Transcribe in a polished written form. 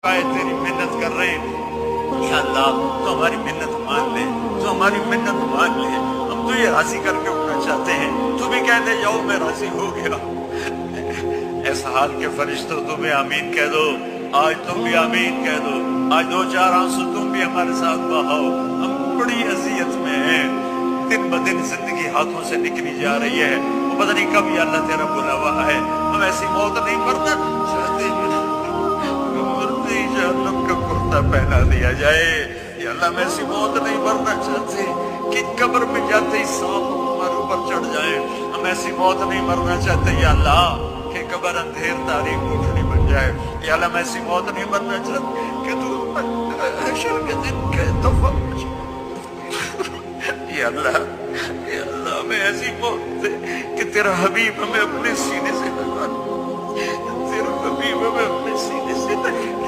تیری محنت کر رہے ہیں، یا اللہ تو ہماری محنت مان لے، تو ہماری محنت مان لے، ہم تو یہ راضی کر کے اٹھنا چاہتے ہیں، تو بھی کہہ دے جاؤ میں راضی ہو گیا۔ ایسا حال کے فرشتوں تم بھی آمین کہہ دو، آج تم بھی آمین کہہ دو، آج دو چار آنسو تم بھی ہمارے ساتھ بہاؤ۔ ہم بڑی اذیت میں ہیں، دن بدن زندگی ہاتھوں سے نکلی جا رہی ہے، وہ پتہ نہیں کب یا اللہ تیرا بلاوا ہے۔ ہم ایسی موت نہیں مرنا چاہتے، مرتے ہی جہنم کا کرتا پہنا دیا جائے۔ یا اللہ ہم ایسی موت نہیں مرنا چاہتے کہ قبر میں جاتے ہی سانپ ہمارے اوپر چڑھ جائیں۔ ہم ایسی موت نہیں مرنا چاہتے یا اللہ کہ قبر اندھیر تاریک کوٹھڑی بن جائے۔ یا اللہ ہم ایسی موت نہیں مرنا چاہتے کہ تو حشر کے دن کے دفعہ یا اللہ ہمیں ایسی موت دے کہ تیرا حبیب ہمیں اپنے سینے سے لگا، تیرا حبیب ہمیں اپنے سینے سے لگا۔